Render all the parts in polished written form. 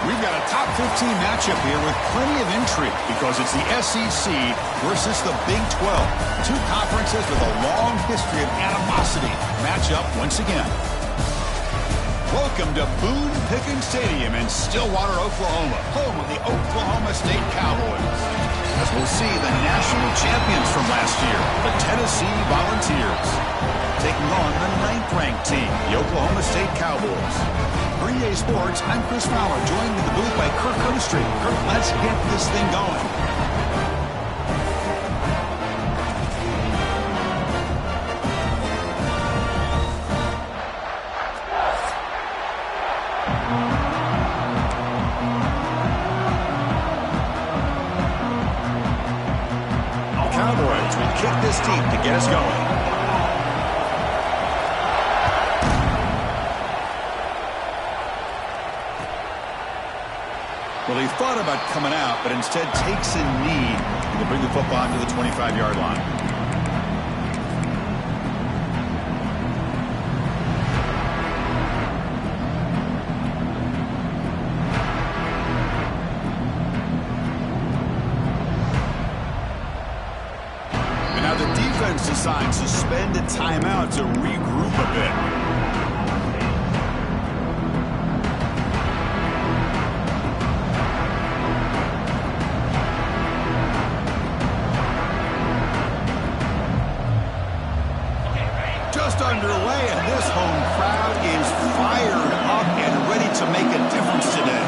We've got a top 15 matchup here with plenty of intrigue because it's the SEC versus the Big 12. Two conferences with a long history of animosity match up once again. Welcome to Boone Pickens Stadium in Stillwater, Oklahoma, home of the Oklahoma State Cowboys. As we'll see the national champions from last year, the Tennessee Volunteers, taking on the 9th-ranked team, the Oklahoma State Cowboys. For EA Sports, I'm Chris Fowler, joined in the booth by Kirk Overstreet. Kirk, let's get this thing going. Cowboys will kick this deep to get us going. Well, he thought about coming out, but instead takes a knee to bring the football to the 25-yard line. And now the defense decides to spend a timeout to regroup a bit. Underway, and this home crowd is fired up and ready to make a difference today.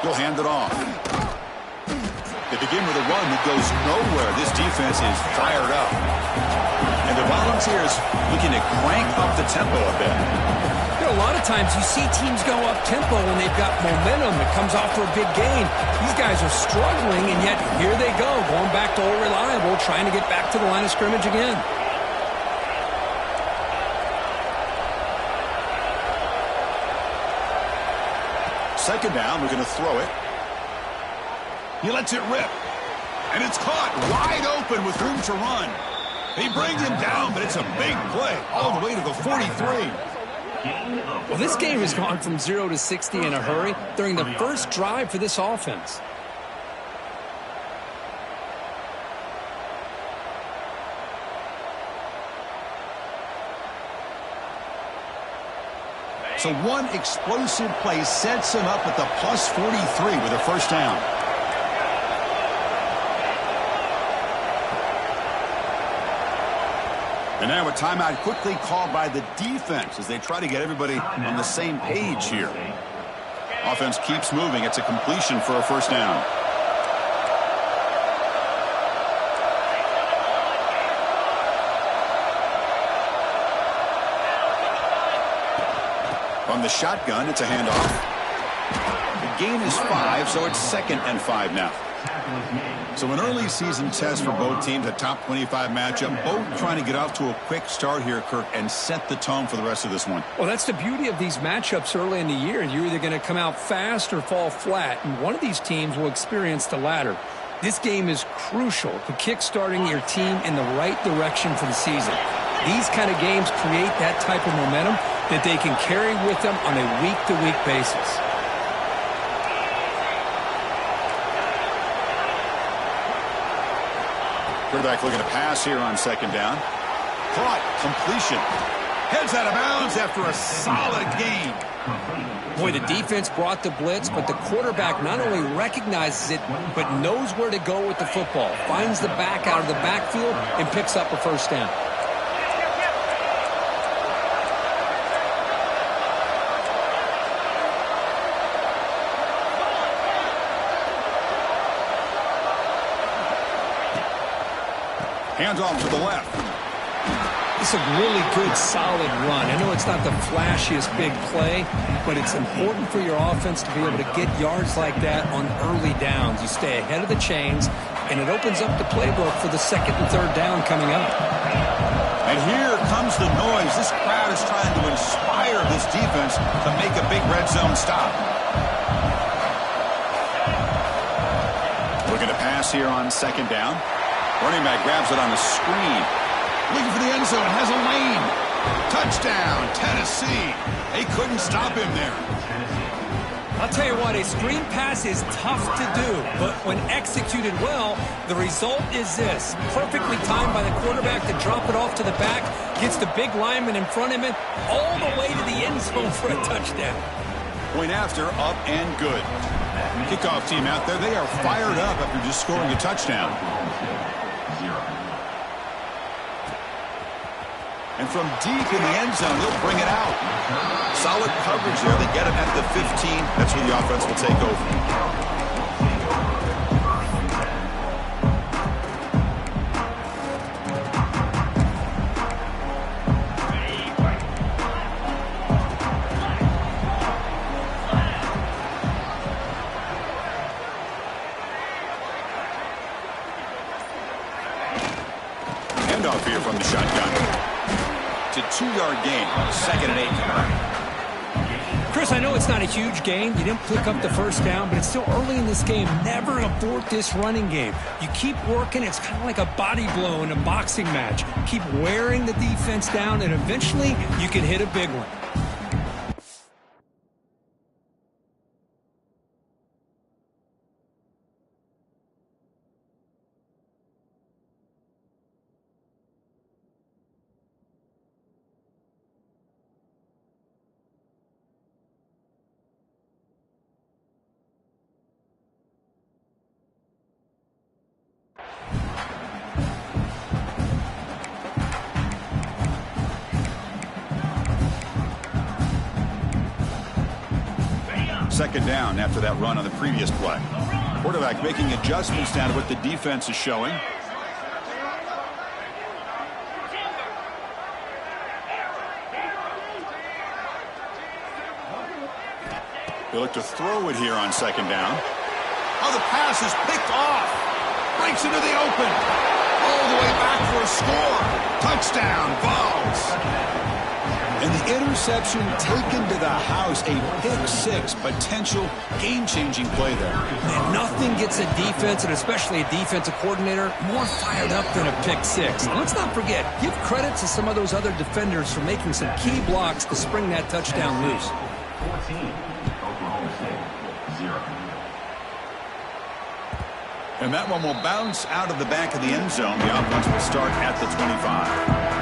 He'll hand it off. They begin with a run that goes nowhere. This defense is fired up. And the Volunteers looking to crank up the tempo a bit. You know, a lot of times you see teams go up-tempo when they've got momentum that comes off for a big gain. These guys are struggling, and yet here they go, going back to old reliable, trying to get back to the line of scrimmage again. Second down, we're going to throw it. He lets it rip. And it's caught wide open with room to run. They bring him down, but it's a big play all the way to the 43. Well, this game has gone from 0 to 60 in a hurry during the first drive for this offense. So one explosive play sets him up at the plus 43 with a first down. And now a timeout quickly called by the defense as they try to get everybody on the same page here. Offense keeps moving. It's a completion for a first down. On the shotgun, it's a handoff. The gain is 5, so it's 2nd and 5 now. So an early season test for both teams, a top 25 matchup, both trying to get off to a quick start here, Kirk, and set the tone for the rest of this one. Well, that's the beauty of these matchups early in the year. You're either going to come out fast or fall flat, and one of these teams will experience the latter. This game is crucial to kick-starting your team in the right direction for the season. These kind of games create that type of momentum that they can carry with them on a week-to-week basis. Quarterback looking to pass here on second down. Caught, completion. Heads out of bounds after a solid gain. Boy, the defense brought the blitz, but the quarterback not only recognizes it, but knows where to go with the football. Finds the back out of the backfield and picks up a first down. Hands off to the left. It's a really good, solid run. I know it's not the flashiest big play, but it's important for your offense to be able to get yards like that on early downs. You stay ahead of the chains, and it opens up the playbook for the 2nd and 3rd down coming up. And here comes the noise. This crowd is trying to inspire this defense to make a big red zone stop. Looking to pass here on second down. Running back grabs it on the screen. Looking for the end zone. Has a lane. Touchdown, Tennessee. They couldn't stop him there. I'll tell you what, a screen pass is tough to do, but when executed well, the result is this. Perfectly timed by the quarterback to drop it off to the back, gets the big lineman in front of him, all the way to the end zone for a touchdown. Point after, up and good. Kickoff team out there, they are fired up after just scoring a touchdown. And from deep in the end zone, they'll bring it out. Solid coverage there. They get him at the 15. That's where the offense will take over. Handoff here from the shotgun. To 2-yard gain. 2nd and 8. Chris, I know it's not a huge gain. You didn't pick up the first down, but it's still early in this game. Never abort this running game. You keep working. It's kind of like a body blow in a boxing match. Keep wearing the defense down, and eventually you can hit a big one. Second down after that run on the previous play. Quarterback making adjustments down to what the defense is showing. They look to throw it here on second down. Oh, the pass is picked off. Breaks into the open. All the way back for a score. Touchdown, Vols. And the interception taken to the house, a pick-6, potential game-changing play there. And nothing gets a defense, and especially a defensive coordinator, more fired up than a pick-6. And let's not forget, give credit to some of those other defenders for making some key blocks to spring that touchdown loose. 14, Oklahoma State, 0. And that one will bounce out of the back of the end zone. The offense will start at the 25.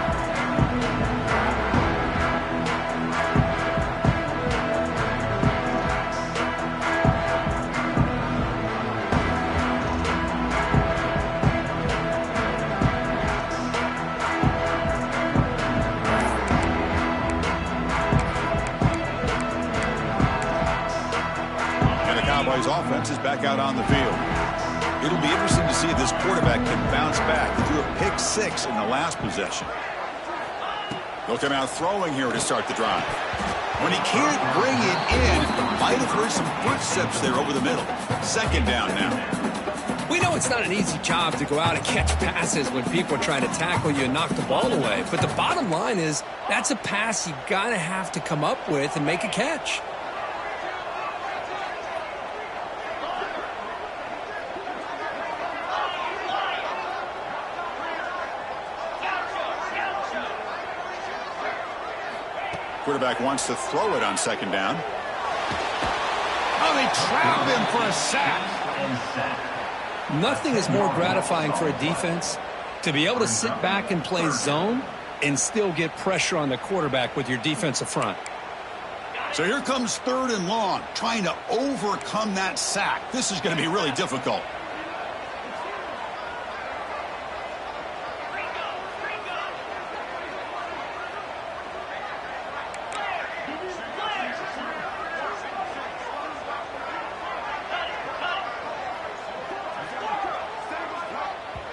Offense is back out on the field. It'll be interesting to see if this quarterback can bounce back. He threw a pick-6 in the last possession. They'll come out throwing here to start the drive. When he can't bring it in, might have heard some footsteps there over the middle. Second down now. We know it's not an easy job to go out and catch passes when people are trying to tackle you and knock the ball away. But the bottom line is that's a pass you gotta have to come up with and make a catch. Quarterback wants to throw it on second down. Oh, they trap him for a sack. Nothing is more gratifying for a defense to be able to sit back and play zone and still get pressure on the quarterback with your defensive front. So here comes 3rd and long, trying to overcome that sack. This is going to be really difficult.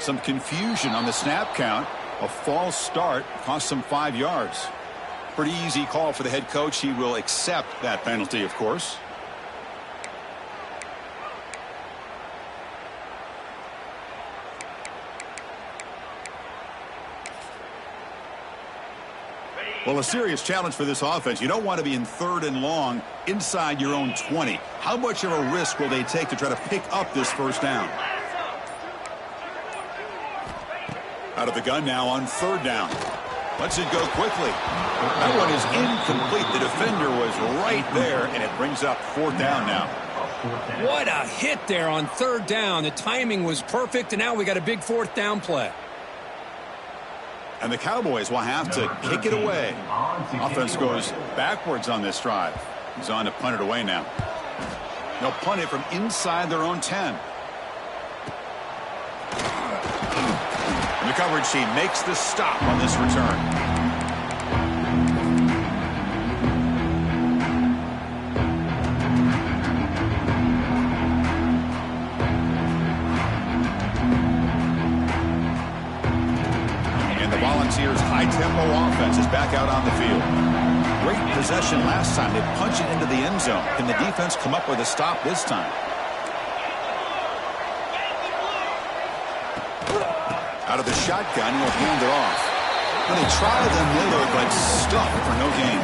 Some confusion on the snap count. A false start cost them 5 yards. Pretty easy call for the head coach. He will accept that penalty, of course. Well, a serious challenge for this offense. You don't want to be in 3rd and long inside your own 20. How much of a risk will they take to try to pick up this first down? Out of the gun now on 3rd down. Lets it go quickly. That one is incomplete. The defender was right there, and it brings up 4th down now. What a hit there on 3rd down. The timing was perfect, and now we got a big 4th down play. And the Cowboys will have to kick it away. Offense goes backwards on this drive. He's on to punt it away now. They'll punt it from inside their own 10. The coverage team makes the stop on this return. And the Volunteers' high-tempo offense is back out on the field. Great possession last time. They punch it into the end zone. Can the defense come up with a stop this time? Out of the shotgun, he'll hand it off. When they try them, they look like stuff for no gain.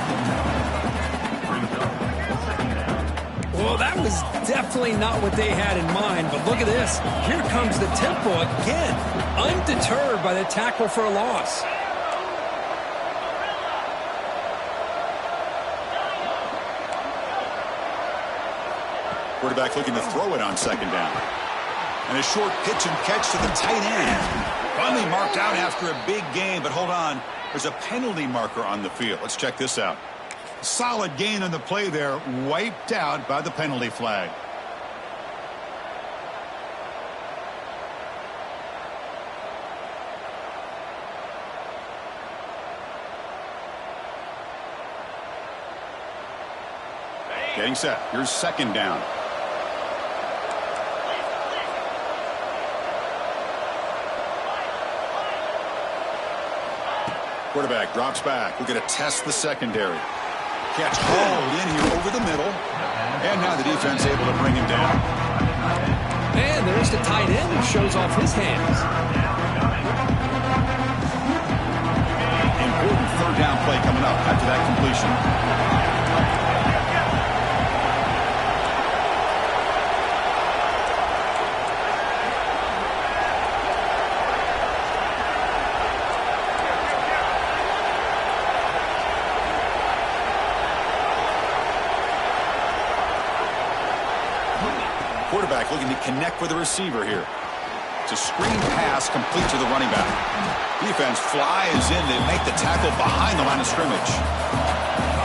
Well, that was definitely not what they had in mind, but look at this. Here comes the tempo again, undeterred by the tackle for a loss. Quarterback looking to throw it on 2nd down. And a short pitch and catch to the tight end. Finally marked out after a big game, but hold on. There's a penalty marker on the field. Let's check this out. Solid gain on the play there, wiped out by the penalty flag. Getting set. Here's 2nd down. Quarterback drops back. We're going to test the secondary. Catch hauled in here over the middle. And now the defense able to bring him down. And there's the tight end who shows off his hands. Important 3rd down play coming up after that completion. Quarterback looking to connect with the receiver here. It's a screen pass complete to the running back. Defense flies in. They make the tackle behind the line of scrimmage.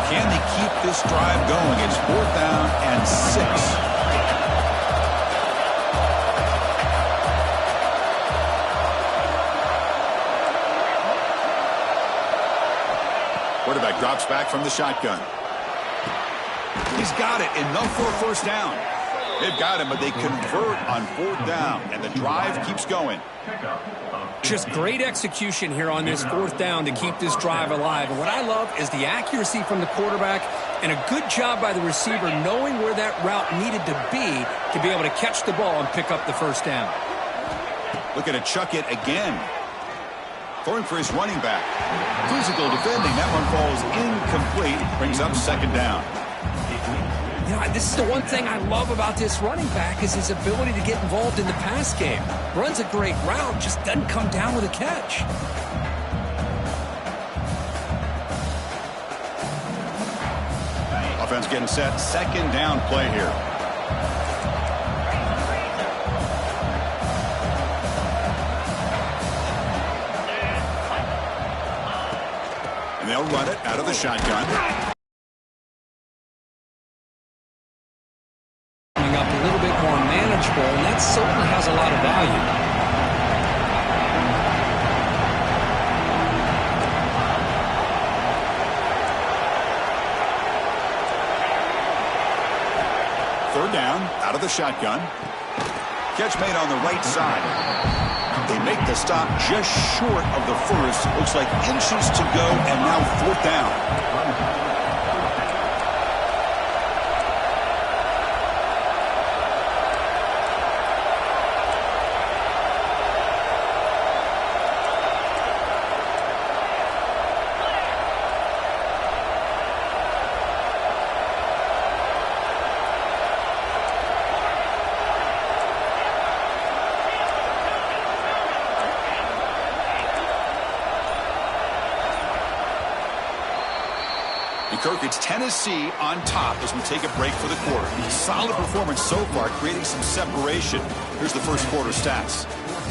Can they keep this drive going? It's 4th down and 6. Quarterback drops back from the shotgun. He's got it. Enough for a 1st down. They've got him, but they convert on 4th down, and the drive keeps going. Just great execution here on this 4th down to keep this drive alive. And what I love is the accuracy from the quarterback and a good job by the receiver knowing where that route needed to be able to catch the ball and pick up the 1st down. Looking to chuck it again. Throwing for his running back. Physical defending. That one falls incomplete. Brings up 2nd down. You know, this is the one thing I love about this running back is his ability to get involved in the pass game. Runs a great route, just doesn't come down with a catch. Offense getting set. 2nd down play here. And they'll run it out of the shotgun. And that certainly has a lot of value. 3rd down, out of the shotgun. Catch made on the right side. They make the stop just short of the 1st. Looks like inches to go, and now 4th down. Kirk, it's Tennessee on top as we take a break for the quarter. Solid performance so far, creating some separation. Here's the first quarter stats.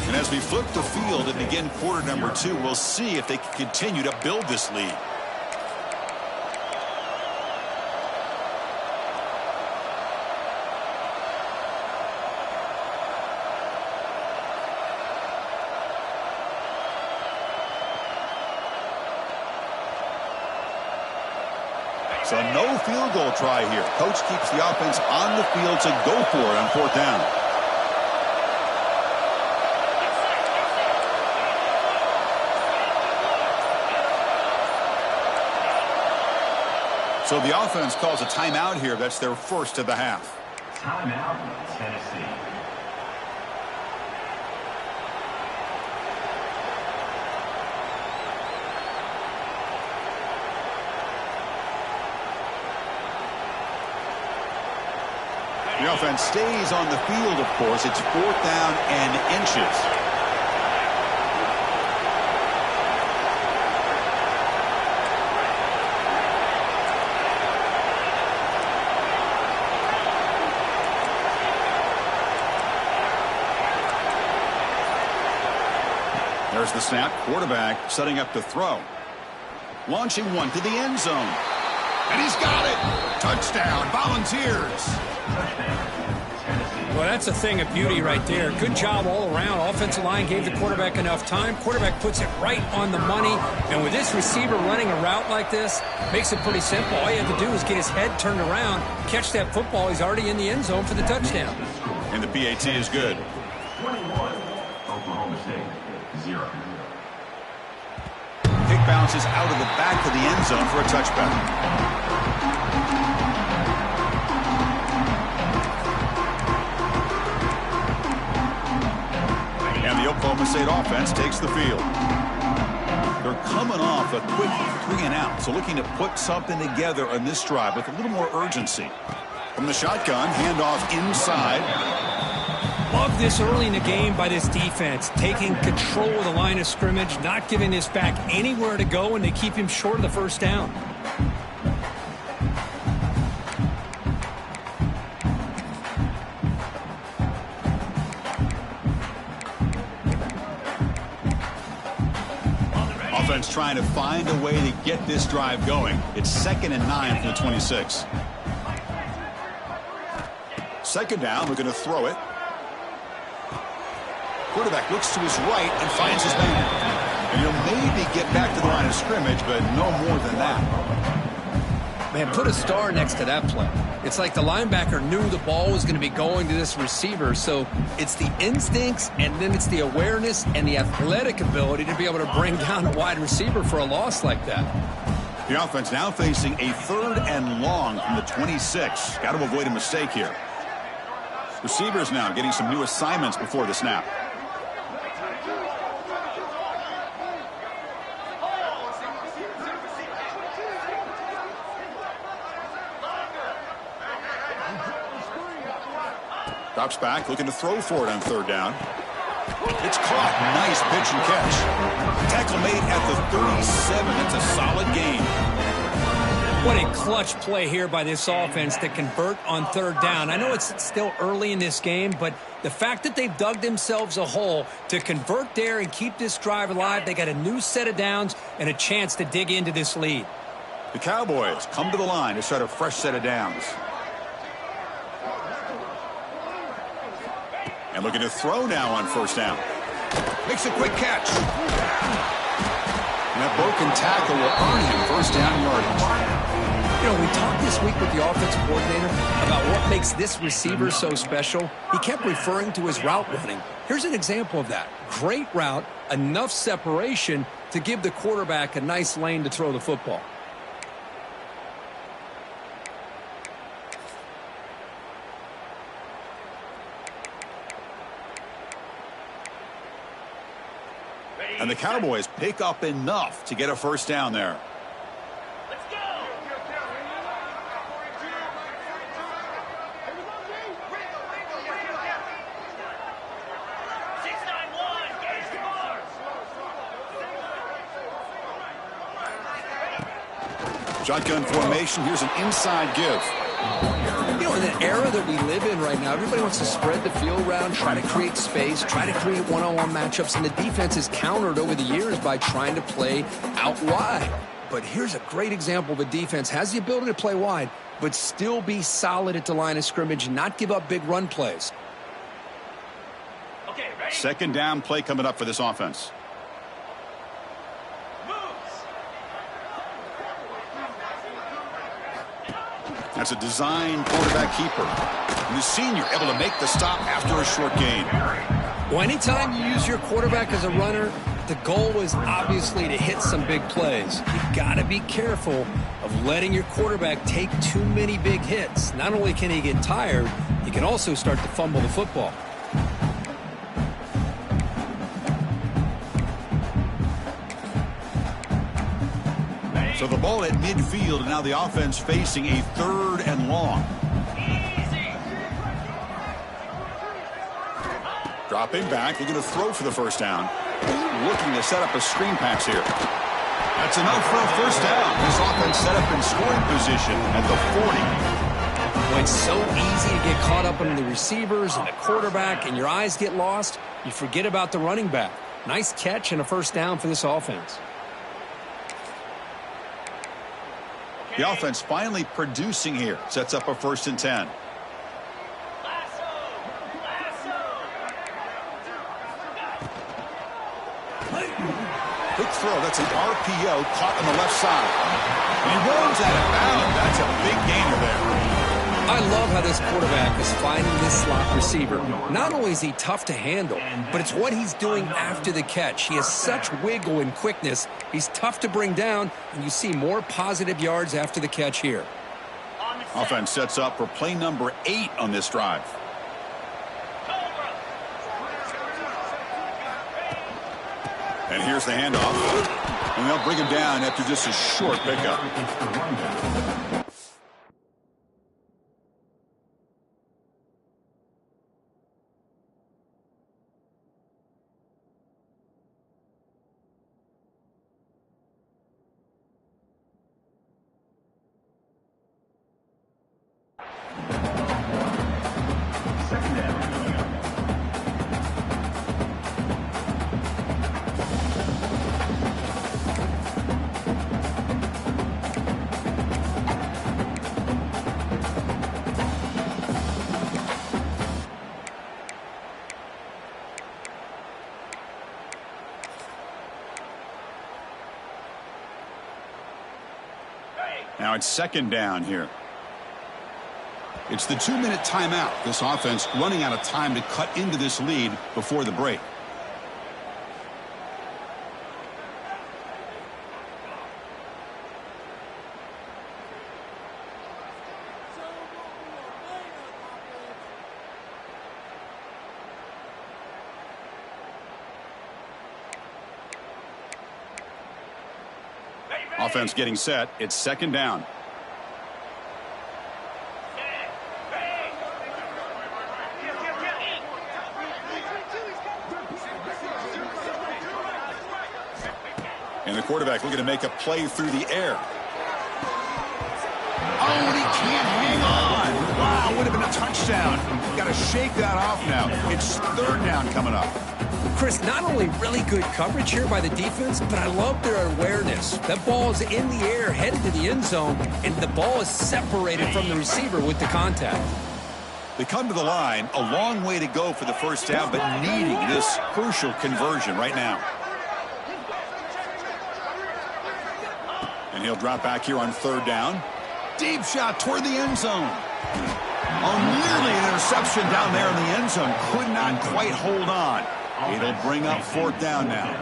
And as we flip the field and begin quarter number 2, we'll see if they can continue to build this lead. So no field goal try here. Coach keeps the offense on the field to go for it on 4th down. So the offense calls a timeout here. That's their first of the half. Timeout, Tennessee. The offense stays on the field, of course. It's 4th down and inches. There's the snap. Quarterback setting up to throw. Launching one to the end zone. And he's got it. Touchdown, Volunteers. Well, that's a thing of beauty right there. Good job all around. Offensive line gave the quarterback enough time. Quarterback puts it right on the money. And with this receiver running a route like this, makes it pretty simple. All you have to do is get his head turned around, catch that football. He's already in the end zone for the touchdown. And the PAT is good. 21, Oklahoma State, 0. Kick bounces out of the back of the end zone for a touchback. And the Oklahoma State offense takes the field. They're coming off a quick 3-and-out, so looking to put something together on this drive with a little more urgency. From the shotgun, handoff inside. Love this early in the game by this defense, taking control of the line of scrimmage, not giving this back anywhere to go, and they keep him short of the first down. Offense trying to find a way to get this drive going. It's 2nd and 9 for the 26. 2nd down, we're going to throw it. Quarterback looks to his right and finds his man. And he'll maybe get back to the line of scrimmage, but no more than that. Man, put a star next to that play. It's like the linebacker knew the ball was going to be going to this receiver, so it's the instincts and then it's the awareness and the athletic ability to be able to bring down a wide receiver for a loss like that. The offense now facing a 3rd and long from the 26. Got to avoid a mistake here. Receivers now getting some new assignments before the snap. Drops back, looking to throw for it on 3rd down. It's caught. Nice pitch and catch. Tackle made at the 37. It's a solid gain. What a clutch play here by this offense to convert on 3rd down. I know it's still early in this game, but the fact that they've dug themselves a hole to convert there and keep this drive alive, they got a new set of downs and a chance to dig into this lead. The Cowboys come to the line to start a fresh set of downs. And looking to throw now on 1st down. Makes a quick catch. And that broken tackle will earn him 1st down yardage. You know, we talked this week with the offensive coordinator about what makes this receiver so special. He kept referring to his route running. Here's an example of that. Great route, enough separation to give the quarterback a nice lane to throw the football. And the Cowboys pick up enough to get a 1st down there. Let's go. Shotgun formation. Here's an inside give. You know, in the era that we live in right now, everybody wants to spread the field around, try to create space, try to create one-on-one matchups, and the defense has countered over the years by trying to play out wide. But here's a great example of a defense has the ability to play wide, but still be solid at the line of scrimmage and not give up big run plays. Okay, ready? Second down play coming up for this offense. That's a design quarterback keeper. And the senior able to make the stop after a short gain. Well, anytime you use your quarterback as a runner, the goal is obviously to hit some big plays. You've got to be careful of letting your quarterback take too many big hits. Not only can he get tired, he can also start to fumble the football. So the ball at midfield, and now the offense facing a 3rd and long. Dropping back, they're going to throw for the first down. Looking to set up a screen pass here. That's enough for a first down. This offense set up in scoring position at the 40. When it's so easy to get caught up in the receivers and the quarterback and your eyes get lost, you forget about the running back. Nice catch and a first down for this offense. The offense finally producing here. Sets up a 1st and 10. Quick throw. That's an RPO caught on the left side. And he runs out of bounds. That's a big gainer there. I love how this quarterback is finding this slot receiver. Not only is he tough to handle, but it's what he's doing after the catch. He has such wiggle and quickness. He's tough to bring down, and you see more positive yards after the catch here. Offense sets up for play number 8 on this drive. And here's the handoff. And they'll bring him down after just a short pickup. Now it's 2nd down here. It's the 2-minute timeout. This offense running out of time to cut into this lead before the break. Offense getting set. It's 2nd down. And the quarterback looking to make a play through the air. Oh, and he can't hang on. Wow, would have been a touchdown. Got to shake that off now. It's 3rd down coming up. Chris, not only really good coverage here by the defense, but I love their awareness. That ball is in the air, headed to the end zone, and the ball is separated from the receiver with the contact. They come to the line, a long way to go for the first down, but needing this crucial conversion right now. And he'll drop back here on 3rd down. Deep shot toward the end zone. Oh, nearly an interception down there in the end zone. Could not quite hold on. It'll bring up 4th down now.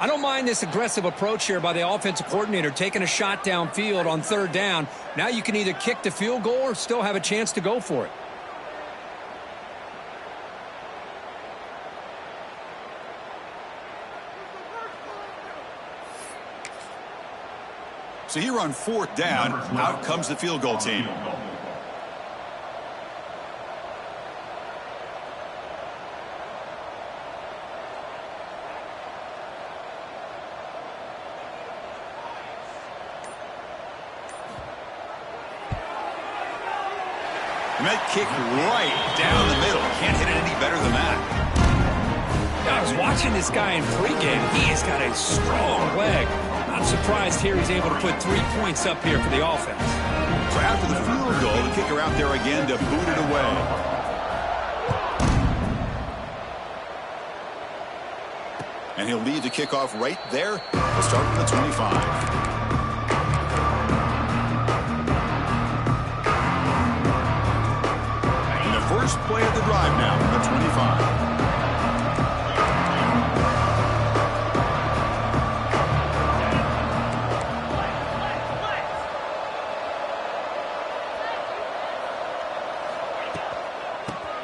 I don't mind this aggressive approach here by the offensive coordinator, taking a shot downfield on 3rd down. Now you can either kick the field goal or still have a chance to go for it. So here on 4th down, out comes the field goal team. And that kick right down the middle. Can't hit it any better than that. I was watching this guy in pregame. He has got a strong leg. Not surprised here he's able to put 3 points up here for the offense. So after the field goal, the kicker out there again to boot it away. And he'll lead the kickoff right there. We'll start from the 25. First play of the drive now from the 25.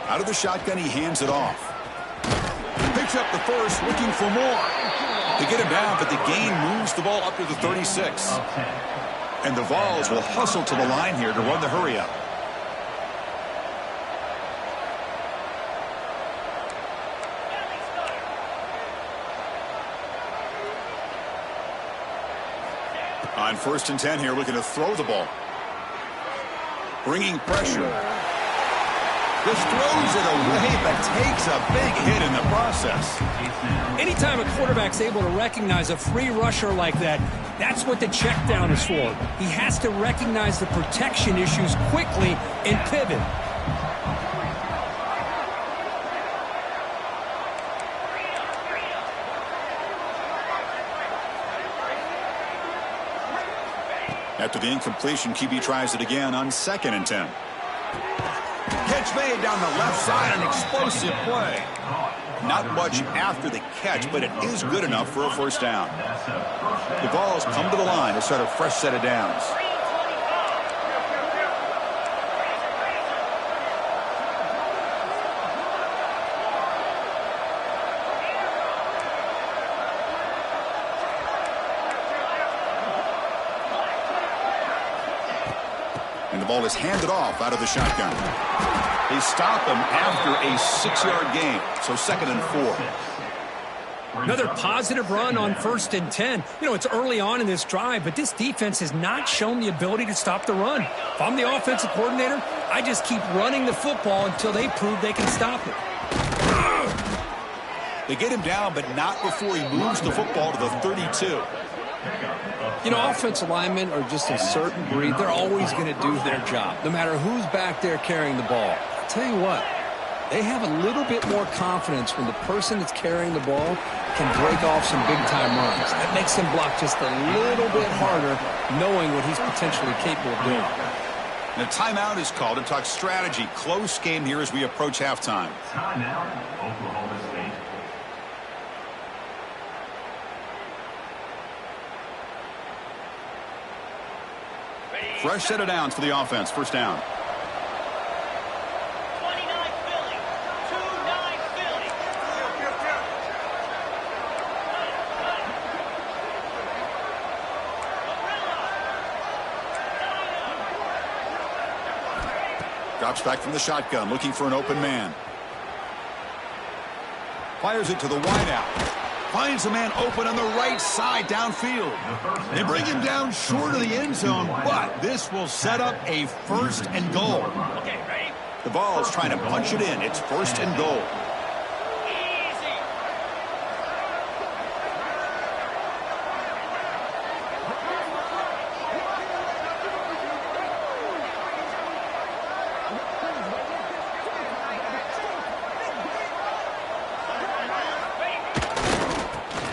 Out of the shotgun, he hands it off. Picks up the first, looking for more. They get him down, but the gain moves the ball up to the 36. And the Vols will hustle to the line here to run the hurry-up. On 1st and 10 here, looking to throw the ball. Bringing pressure. Just throws it away, but takes a big hit in the process. Anytime a quarterback's able to recognize a free rusher like that, that's what the check down is for. He has to recognize the protection issues quickly and pivot. After the incompletion, QB tries it again on 2nd and 10. Catch made down the left side, an explosive play. Not much after the catch, but it is good enough for a first down. The Vols come to the line to start a fresh set of downs. And the ball is handed off out of the shotgun. They stop him after a 6-yard gain, so 2nd and 4. Another positive run on 1st and 10. You know, it's early on in this drive, but this defense has not shown the ability to stop the run. If I'm the offensive coordinator, I just keep running the football until they prove they can stop it. They get him down, but not before he moves the football to the 32. You know, offensive linemen are just a certain breed. They're always going to do their job, no matter who's back there carrying the ball. I'll tell you what, they have a little bit more confidence when the person that's carrying the ball can break off some big-time runs. That makes them block just a little bit harder, knowing what he's potentially capable of doing. And a timeout is called to talk strategy. Close game here as we approach halftime. Timeout, Oklahoma State. Fresh set of downs for the offense. First down. 29 Philly. 2-9 Philly. Drops back from the shotgun, looking for an open man. Fires it to the wideout. Finds a man open on the right side downfield. They bring him down short of the end zone, but this will set up a 1st and goal. Okay, ready? The Vols trying to punch it in. It's 1st and goal. Easy.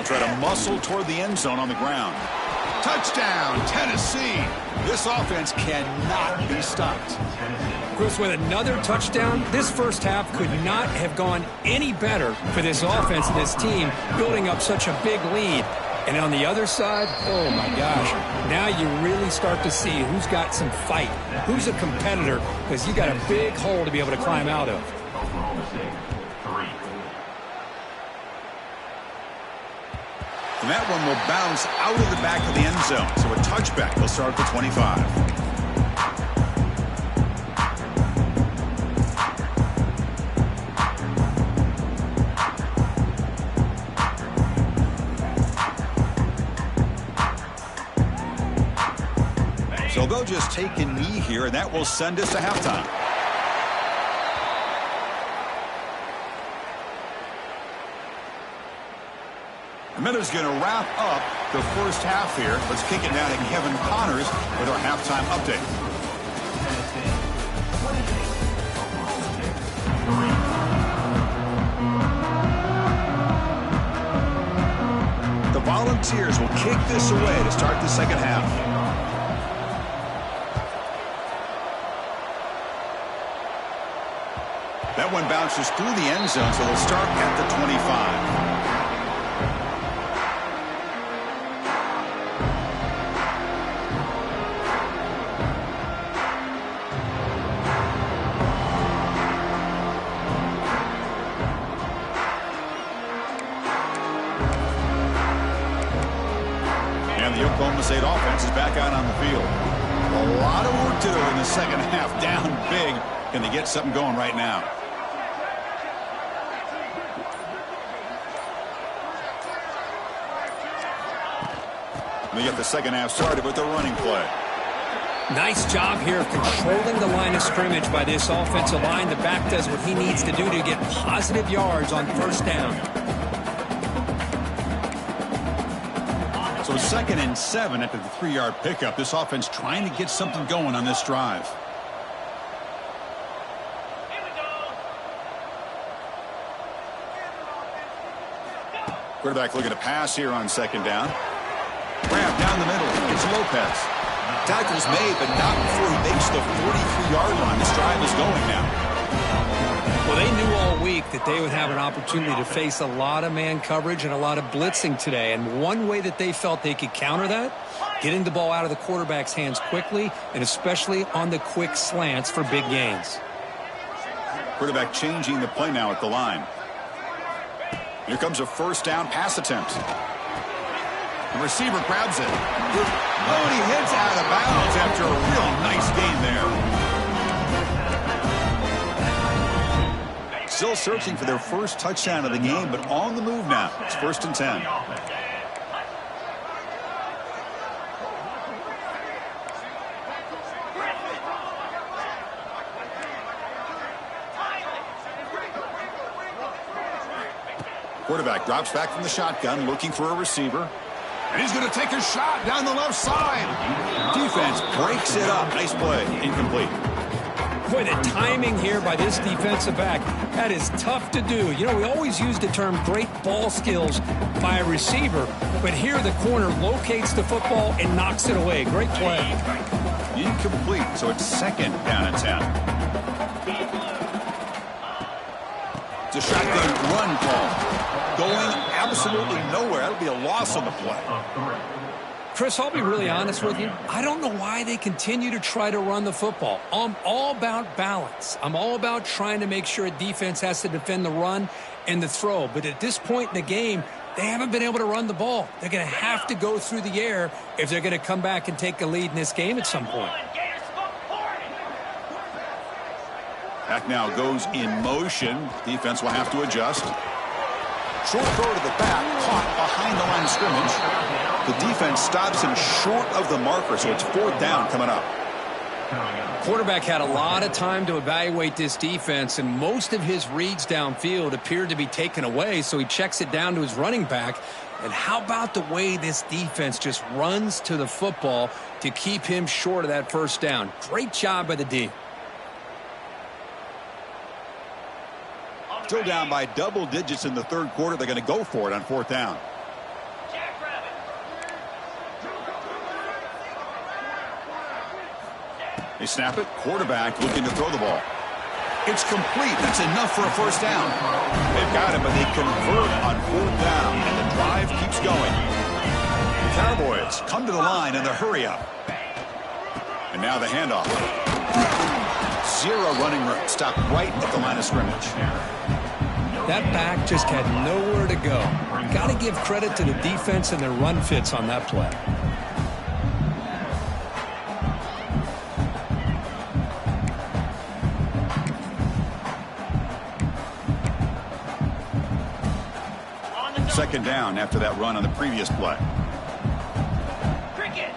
Try to muscle toward the end zone on the ground. Touchdown, Tennessee. This offense cannot be stopped. Chris, with another touchdown, this first half could not have gone any better for this offense and this team, building up such a big lead. And on the other side, oh my gosh, now you really start to see who's got some fight, who's a competitor, because you got a big hole to be able to climb out of. Oklahoma State, 3. And that one will bounce out of the back of the end zone. So a touchback will start at the 25. So they'll just take a knee here, and that will send us to halftime. Miller's going to wrap up the first half here. Let's kick it down to Kevin Connors with our halftime update. The Volunteers will kick this away to start the second half. That one bounces through the end zone, so they'll start at the 25. The Oklahoma State offense is back out on the field. A lot of work to do in the second half. Down big. Can they get something going right now? They get the second half started with the running play. Nice job here of controlling the line of scrimmage by this offensive line. The back does what he needs to do to get positive yards on first down. So 2nd and 7 after the 3-yard pickup. This offense trying to get something going on this drive. Here we go. Quarterback looking to pass here on 2nd down. Grab down the middle. It's Lopez. Tackle's made, but not before he makes the 43-yard line. This drive is going now. Well, they knew all week that they would have an opportunity to face a lot of man coverage and a lot of blitzing today. And one way that they felt they could counter that, getting the ball out of the quarterback's hands quickly, and especially on the quick slants for big gains. Quarterback changing the play now at the line. Here comes a first down pass attempt. The receiver grabs it. Oh, and he hits out of bounds after a really nice gain there. Still searching for their first touchdown of the game, but on the move now. It's 1st and 10. Quarterback drops back from the shotgun, looking for a receiver. And he's going to take a shot down the left side. Defense breaks it up. Nice play. Incomplete. Boy, the timing here by this defensive back, that is tough to do. You know, we always use the term great ball skills by a receiver, but here the corner locates the football and knocks it away. Great play. Incomplete, so it's 2nd down and 10. It's a shotgun run call. Going absolutely nowhere. That'll be a loss on the play. Chris, I'll be really honest with you. I don't know why they continue to try to run the football. I'm all about balance. I'm all about trying to make sure a defense has to defend the run and the throw. But at this point in the game, they haven't been able to run the ball. They're going to have to go through the air if they're going to come back and take a lead in this game at some point. Back now goes in motion. Defense will have to adjust. Short throw to the back, caught behind the line of scrimmage. The defense stops him short of the marker, so it's 4th down coming up. Quarterback had a lot of time to evaluate this defense, and most of his reads downfield appeared to be taken away, so he checks it down to his running back. And how about the way this defense just runs to the football to keep him short of that first down? Great job by the D. Still down by double digits in the 3rd quarter. They're going to go for it on 4th down. They snap it. Quarterback looking to throw the ball. It's complete. That's enough for a first down. They've got it, but they convert on 4th down, and the drive keeps going. The Cowboys come to the line in the hurry up. And now the handoff. Zero running room. Stop right at the line of scrimmage. That back just had nowhere to go. Got to give credit to the defense and their run fits on that play. Second down after that run on the previous play. Cricket.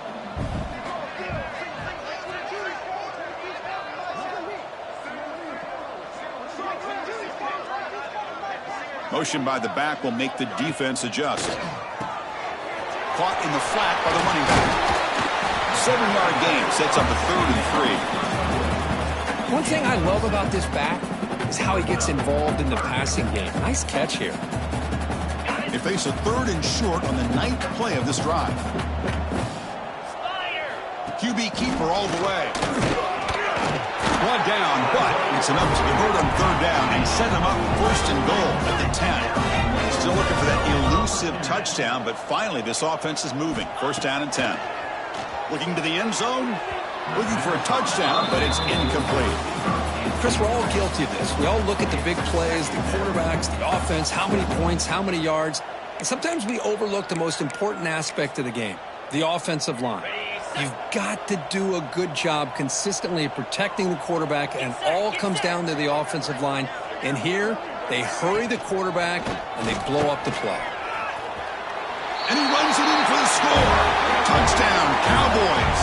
Motion by the back will make the defense adjust. caught in the flat by the running back. 7-yard gain sets up a 3rd and 3. One thing I love about this back is how he gets involved in the passing game. Nice catch here. They face a 3rd and short on the 9th play of this drive. QB keeper all the way. One down, but it's enough to convert on 3rd down and set them up 1st and goal at the 10. Still looking for that elusive touchdown, but finally this offense is moving. 1st down and 10. Looking to the end zone. Looking for a touchdown, but it's incomplete. Chris, we're all guilty of this. We all look at the big plays, the quarterbacks, the offense, how many points, how many yards. And sometimes we overlook the most important aspect of the game, the offensive line. You've got to do a good job consistently protecting the quarterback, and it all comes down to the offensive line. And here, they hurry the quarterback, and they blow up the play. And he runs it in for the score. Touchdown, Cowboys.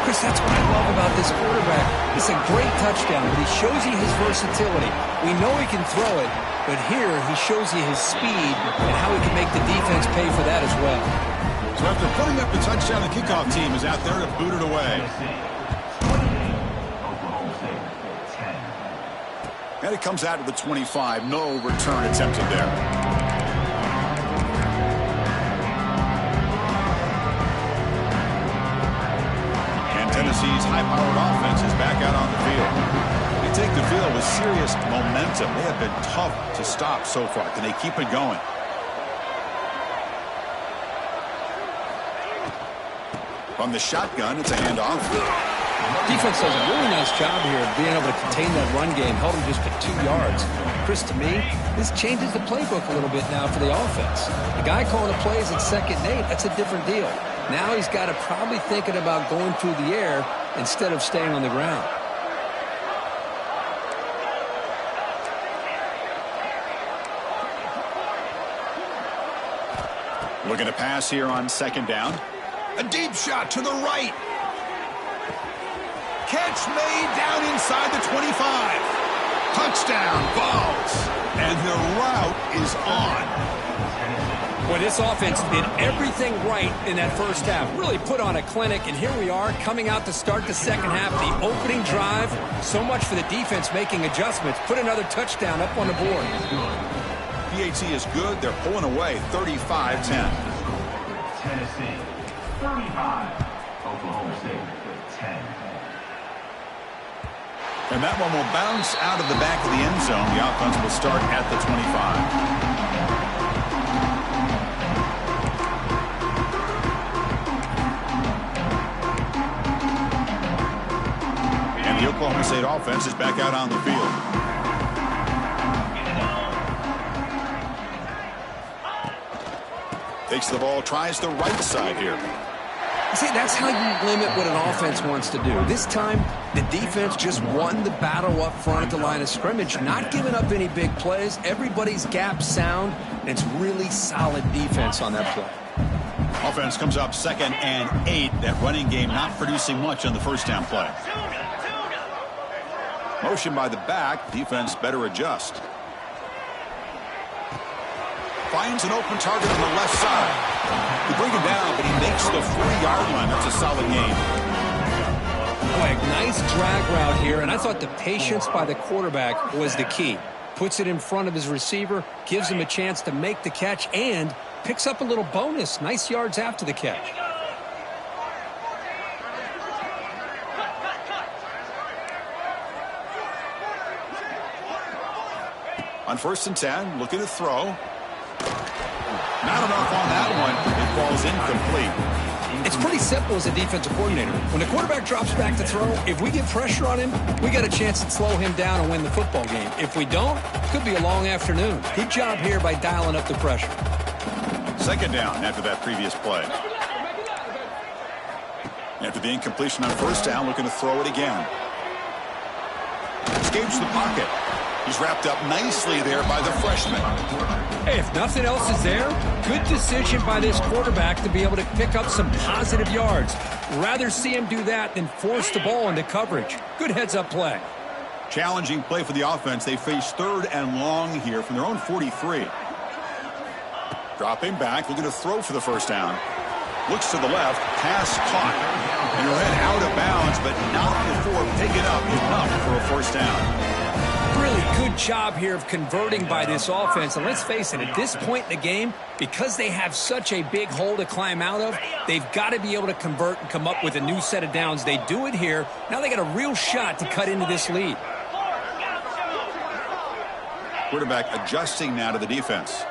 Chris, that's what I love about this quarterback. It's a great touchdown, but he shows you his versatility. We know he can throw it, but here he shows you his speed and how he can make the defense pay for that as well. So after putting up the touchdown, the kickoff team is out there to boot it away. And it comes out to the 25. No return attempted there. Tennessee's high-powered offense is back out on the field. They take the field with serious momentum. They have been tough to stop so far. Can they keep it going? From the shotgun, it's a handoff. Defense does a really nice job here of being able to contain that run game, held him just to 2 yards. Chris, to me, this changes the playbook a little bit now for the offense. The guy calling the plays at 2nd and 8, that's a different deal. Now he's got to probably thinking about going through the air instead of staying on the ground. Looking to pass here on 2nd down. A deep shot to the right. Catch made down inside the 25. Touchdown, Balls. And the route is on. Well, this offense did everything right in that first half. Really put on a clinic, and here we are coming out to start the second half. The opening drive, so much for the defense making adjustments. Put another touchdown up on the board. PAT is good. They're pulling away 35-10. Tennessee, 35. Oklahoma State, 10. And that one will bounce out of the back of the end zone. The offense will start at the 25. The Oklahoma State offense is back out on the field. Takes the ball, tries the right side here. See, that's how you limit what an offense wants to do. This time, the defense just won the battle up front at the line of scrimmage, not giving up any big plays. Everybody's gap sound, and it's really solid defense on that play. Offense comes up 2nd and 8. That running game not producing much on the 1st down play. Motion by the back. Defense better adjust. Finds an open target on the left side. They bring him down, but he makes the 40-yard line. That's a solid gain. Boy, nice drag route here, and I thought the patience by the quarterback was the key. Puts it in front of his receiver, gives him a chance to make the catch, and picks up a little bonus. Nice yards after the catch. On 1st and 10, looking to throw. Not enough on that one. It falls incomplete. It's pretty simple as a defensive coordinator. When the quarterback drops back to throw, if we get pressure on him, we got a chance to slow him down and win the football game. If we don't, it could be a long afternoon. Good job here by dialing up the pressure. 2nd down after that previous play. After the incompletion on 1st down, looking to throw it again. Escapes the pocket. He's wrapped up nicely there by the freshman. Hey, if nothing else is there, good decision by this quarterback to be able to pick up some positive yards. Rather see him do that than force the ball into coverage. Good heads-up play. Challenging play for the offense. They face 3rd and long here from their own 43. Dropping back, looking to throw for the first down. Looks to the left, pass caught. And he'll head out of bounds, but not before picking up enough for a first down. Really good job here of converting by this offense. And let's face it, at this point in the game, because they have such a big hole to climb out of, they've got to be able to convert and come up with a new set of downs. They do it here. Now they got a real shot to cut into this lead. Quarterback adjusting now to the defense.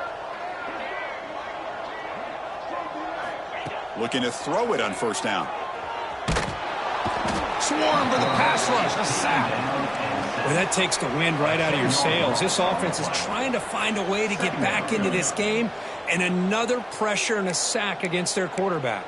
Looking to throw it on first down. Swarm for the pass rush. A sack. Well, that takes the wind right out of your sails. This offense is trying to find a way to get back into this game, and another pressure and a sack against their quarterback.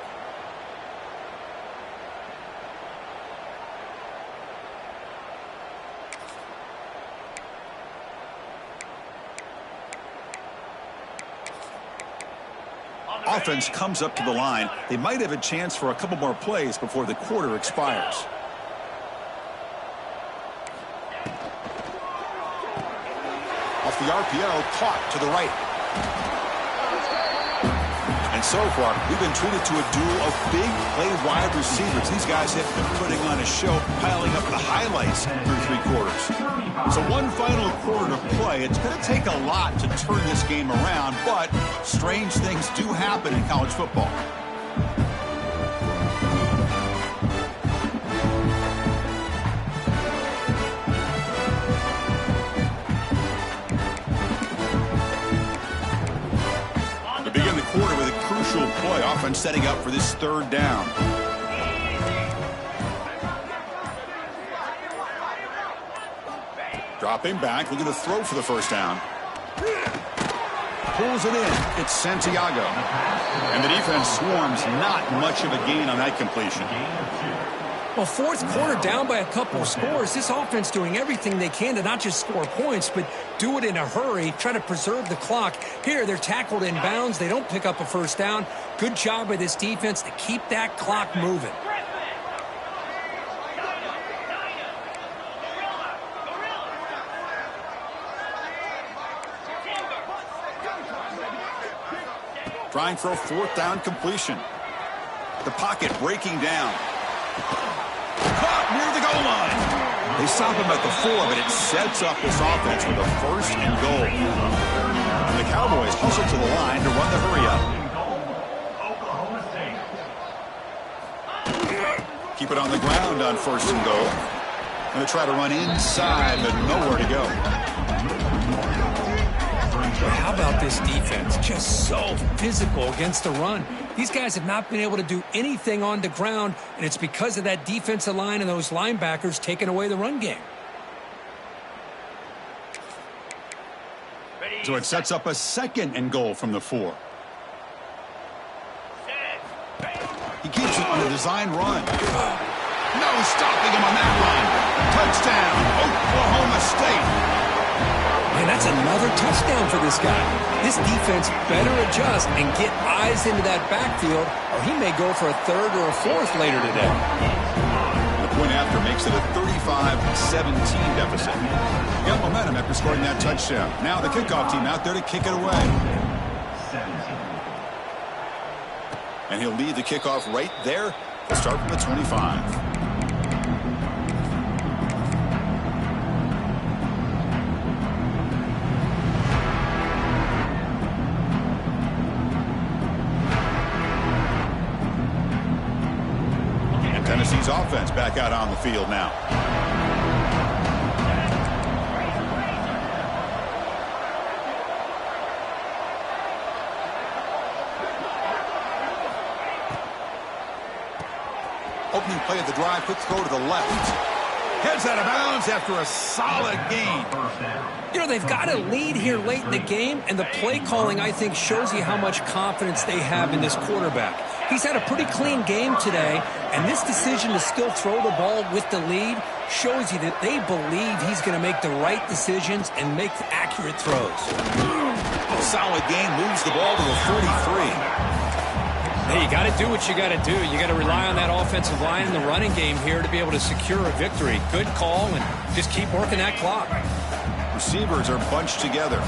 Offense comes up to the line. They might have a chance for a couple more plays before the quarter expires. Off the RPO, caught to the right. And so far, we've been treated to a duel of big play wide receivers. These guys have been putting on a show, piling up the highlights through three quarters. So one final quarter to play. It's going to take a lot to turn this game around, but strange things do happen in college football. Play offense setting up for this third down. Dropping back, looking to throw for the first down. Pulls it in. It's Santiago. And the defense swarms. Not much of a gain on that completion. Well, fourth quarter down by a couple of scores. This offense doing everything they can to not just score points, but do it in a hurry, try to preserve the clock. Here, they're tackled in bounds. They don't pick up a first down. Good job by this defense to keep that clock moving. Trying for a fourth down completion. The pocket breaking down. Caught near the goal line. They stop him at the 4, but it sets up this offense with a first and goal. And the Cowboys hustle to the line to run the hurry up. Keep it on the ground on first and goal. Going to try to run inside, but nowhere to go. How about this defense? Just so physical against the run. These guys have not been able to do anything on the ground, and it's because of that defensive line and those linebackers taking away the run game. So it sets up a second and goal from the 4. He keeps it on a design run. No stopping him on that run. Touchdown, Oklahoma State. And that's another touchdown for this guy. This defense better adjust and get eyes into that backfield, or he may go for a third or a fourth later today. The point after makes it a 35-17 deficit. Got momentum after scoring that touchdown. Now the kickoff team out there to kick it away. And he'll lead the kickoff right there. We'll start from the 25. Tennessee's offense back out on the field now. Opening play of the drive, quick throw to the left. Heads out of bounds after a solid gain. You know, they've got a lead here late in the game, and the play calling, I think, shows you how much confidence they have in this quarterback. He's had a pretty clean game today, and this decision to still throw the ball with the lead shows you that they believe he's going to make the right decisions and make accurate throws. A solid game moves the ball to the 43. Hey, you got to do what you got to do. You got to rely on that offensive line in the running game here to be able to secure a victory. Good call, and just keep working that clock. Receivers are bunched together.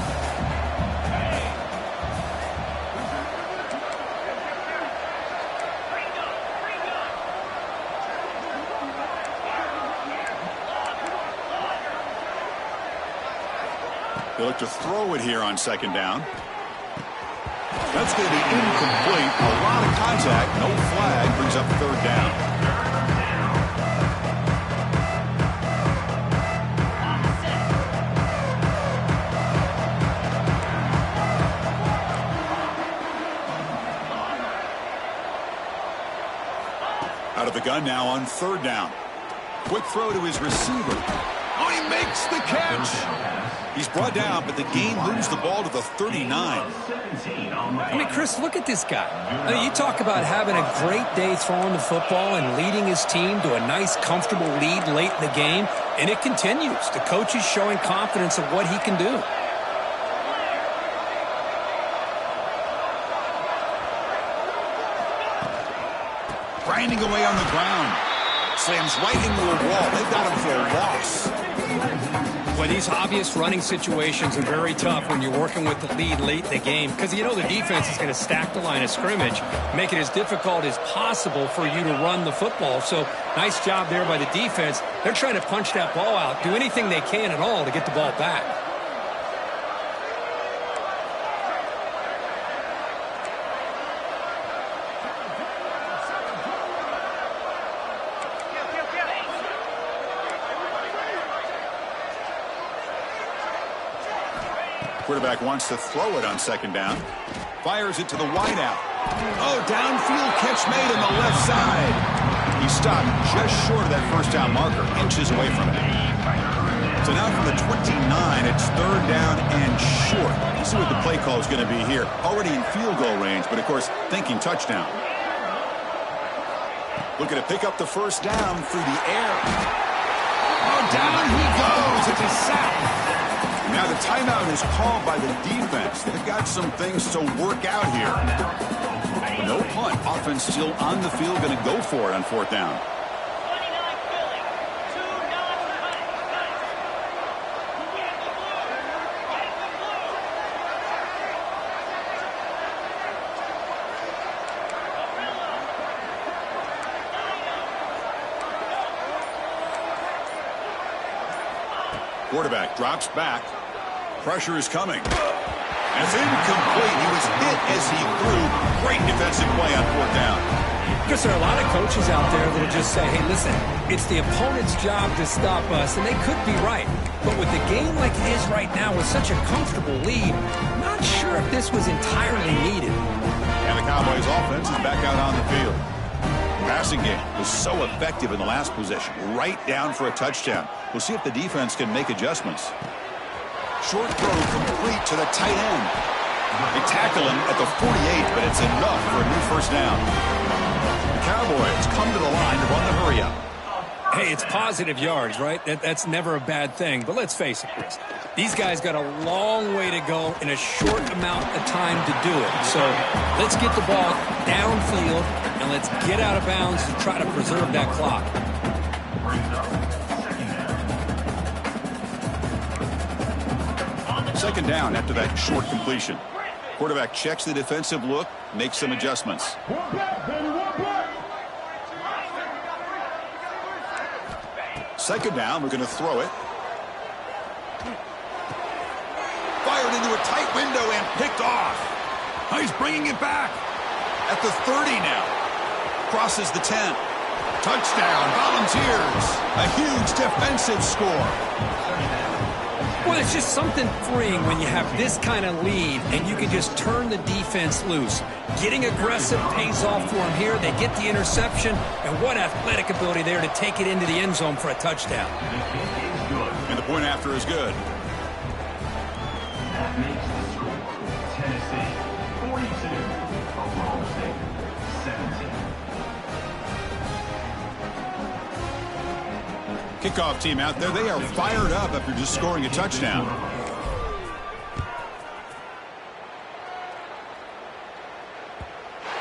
They look to throw it here on second down. That's going to be incomplete. A lot of contact. No flag. Brings up third down. Out of the gun now on third down. Quick throw to his receiver. Oh, he makes the catch. He's brought down, but the game moves the ball to the 39. I mean, Chris, look at this guy. I mean, you talk about having a great day throwing the football and leading his team to a nice, comfortable lead late in the game, and it continues. The coach is showing confidence of what he can do. Grinding away on the ground. Slams right into a wall. They've got him for a loss. Well, these obvious running situations are very tough when you're working with the lead late in the game because you know the defense is going to stack the line of scrimmage, make it as difficult as possible for you to run the football. So nice job there by the defense. They're trying to punch that ball out, do anything they can at all to get the ball back. Quarterback wants to throw it on second down. Fires it to the wideout. Oh, downfield catch made on the left side. He stopped just short of that first down marker, inches away from it. So now from the 29, it's third down and short. Let's see what the play call is going to be here. Already in field goal range, but of course, thinking touchdown. Looking to pick up the first down through the air. Oh, down he goes. It's a sack. Now the timeout is called by the defense. They've got some things to work out here. No punt. Offense still on the field. Going to go for it on fourth down. 29 Philly. 2 non-punting. Get the blue. Get the blue. Quarterback drops back. Pressure is coming. And it's incomplete. He was hit as he threw. Great defensive play on fourth down. Because there are a lot of coaches out there that will just say, hey, listen, it's the opponent's job to stop us, and they could be right. But with the game like it is right now with such a comfortable lead, I'm not sure if this was entirely needed. And the Cowboys offense is back out on the field. Passing game was so effective in the last possession. Right down for a touchdown. We'll see if the defense can make adjustments. Short throw complete to the tight end. They tackle him at the 48, but it's enough for a new first down. The Cowboys come to the line to run the hurry-up. Hey, it's positive yards, right? That's never a bad thing. But let's face it, Chris. These guys got a long way to go in a short amount of time to do it. So let's get the ball downfield, and let's get out of bounds to try to preserve that clock. Second down after that short completion. Quarterback checks the defensive look, makes some adjustments. Second down, we're going to throw it. Fired into a tight window and picked off. He's bringing it back. At the 30 now. Crosses the 10. Touchdown, Volunteers. A huge defensive score. Well, it's just something freeing when you have this kind of lead and you can just turn the defense loose. Getting aggressive pays off for them here. They get the interception, and what athletic ability there to take it into the end zone for a touchdown. And the point after is good. That makes the score Tennessee 42, Oklahoma State 17. Kickoff team out there, they are fired up after just scoring a touchdown.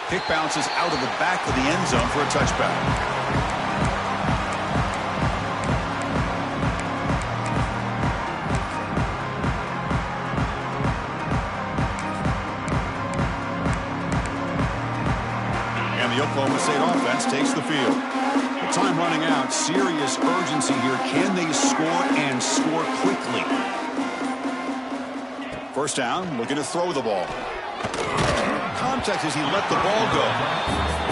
Kick bounces out of the back of the end zone for a touchback. And the Oklahoma State offense takes the field. Time running out. Serious urgency here. Can they score and score quickly? First down, looking to throw the ball. Contact as he let the ball go.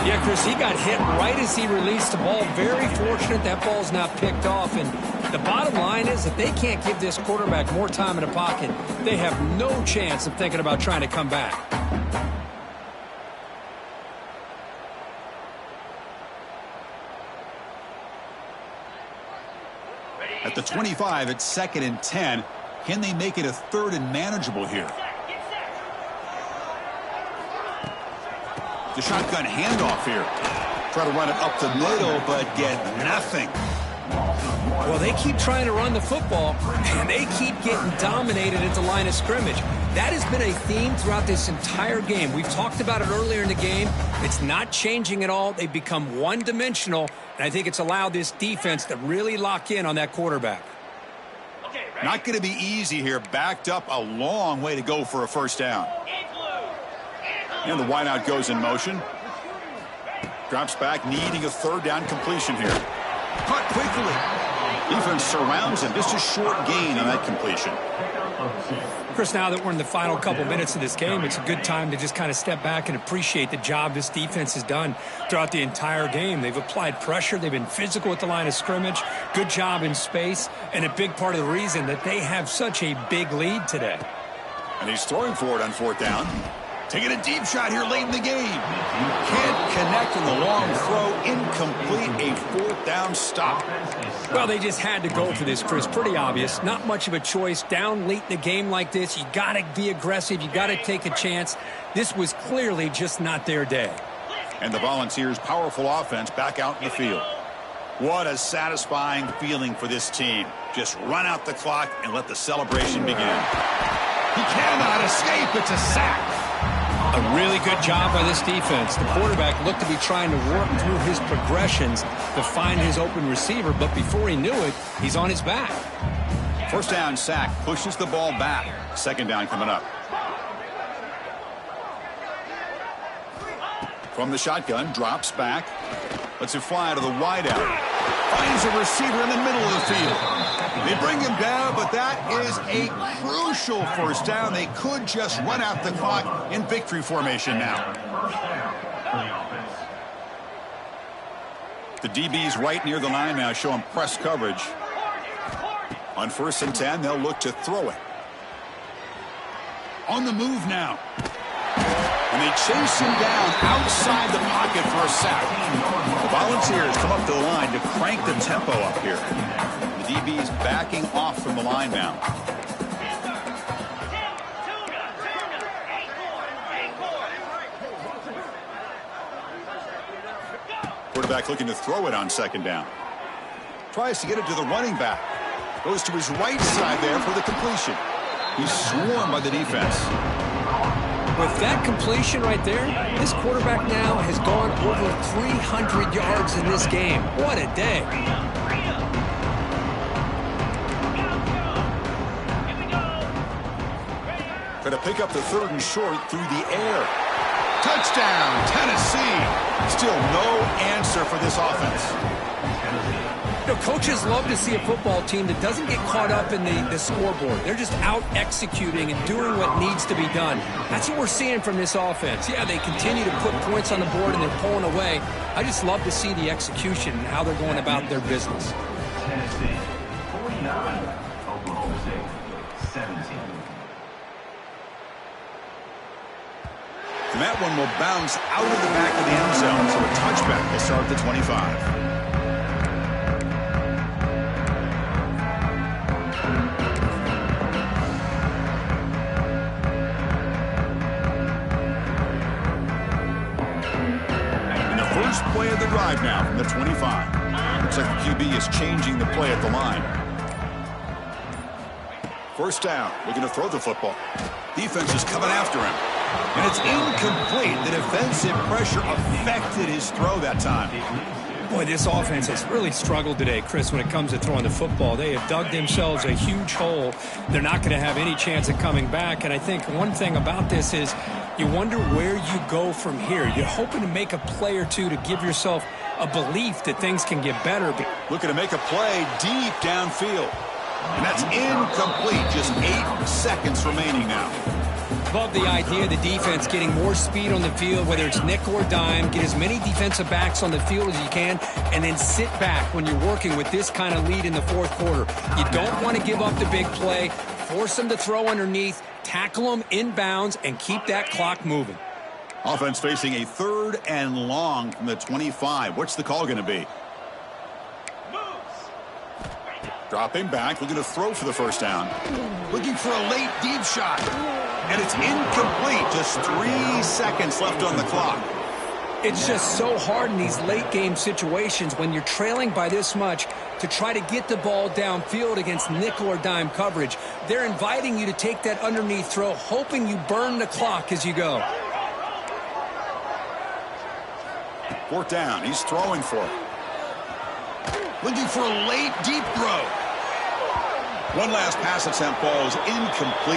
Yeah, Chris, he got hit right as he released the ball. Very fortunate that ball's not picked off. And the bottom line is that they can't give this quarterback more time in the pocket. They have no chance of thinking about trying to come back. At the 25, it's 2nd and 10. Can they make it a 3rd and manageable here? The shotgun handoff here. Try to run it up the middle, but get nothing. Well, they keep trying to run the football, and they keep getting dominated at the line of scrimmage. That has been a theme throughout this entire game. We've talked about it earlier in the game. It's not changing at all. They've become one-dimensional, and I think it's allowed this defense to really lock in on that quarterback. Not going to be easy here. Backed up a long way to go for a first down. And the wideout goes in motion. Drops back, needing a 3rd down completion here. Caught quickly. Defense surrounds him. Just a short gain on that completion. Chris, now that we're in the final couple minutes of this game, it's a good time to just kind of step back and appreciate the job this defense has done throughout the entire game. They've applied pressure. They've been physical at the line of scrimmage. Good job in space. And a big part of the reason that they have such a big lead today. And he's throwing for it on 4th down. Taking a deep shot here late in the game. Can't connect in the long throw. Incomplete. A 4th down stop. Well, they just had to go for this, Chris. Pretty obvious. Not much of a choice. Down late in the game like this, you got to be aggressive. You got to take a chance. This was clearly just not their day. And the Volunteers' powerful offense back out in the field. What a satisfying feeling for this team. Just run out the clock and let the celebration begin. He cannot escape. It's a sack. A really good job by this defense. The quarterback looked to be trying to work through his progressions to find his open receiver, but before he knew it, he's on his back. First down sack, pushes the ball back. 2nd down coming up. From the shotgun, drops back. Lets it fly to the wideout. Finds a receiver in the middle of the field. They bring him down, but that is a crucial first down. They could just run out the clock in victory formation now. The DB's right near the line now, showing press coverage. On 1st and 10, they'll look to throw it. On the move now. And they chase him down outside the pocket for a sack. The Volunteers come up to the line to crank the tempo up here. The DB's backing off from the line now. Quarterback looking to throw it on 2nd down. Tries to get it to the running back. Goes to his right side there for the completion. He's swarmed by the defense. With that completion right there, this quarterback now has gone over 300 yards in this game. What a day. Try to pick up the 3rd and short through the air. Touchdown, Tennessee. Still no answer for this offense. You know, coaches love to see a football team that doesn't get caught up in the scoreboard. They're just out executing and doing what needs to be done. That's what we're seeing from this offense. Yeah, they continue to put points on the board and they're pulling away. I just love to see the execution and how they're going about their business. Tennessee, 49. Oklahoma State, 17. And that one will bounce out of the back of the end zone, so a touchback to start the 25. First play of the drive now from the 25. Looks like the QB is changing the play at the line. First down, looking to throw the football. Defense is coming after him. And it's incomplete. The defensive pressure affected his throw that time. Boy, this offense has really struggled today, Chris, when it comes to throwing the football. They have dug themselves a huge hole. They're not going to have any chance of coming back. And I think one thing about this is you wonder where you go from here. You're hoping to make a play or two to give yourself a belief that things can get better. Looking to make a play deep downfield. And that's incomplete. Just 8 seconds remaining now. Love the idea of the defense getting more speed on the field, whether it's nickel or dime. Get as many defensive backs on the field as you can, and then sit back when you're working with this kind of lead in the fourth quarter. You don't want to give up the big play. Force them to throw underneath, tackle them inbounds, and keep that clock moving. Offense facing a 3rd and long from the 25. What's the call going to be? Dropping back, looking to throw for the first down. Looking for a late deep shot. And it's incomplete. Just 3 seconds left on the clock. It's just so hard in these late game situations when you're trailing by this much to try to get the ball downfield against nickel or dime coverage. They're inviting you to take that underneath throw, hoping you burn the clock as you go. 4th down. He's throwing for it. Looking for a late deep throw. One last pass attempt falls incomplete.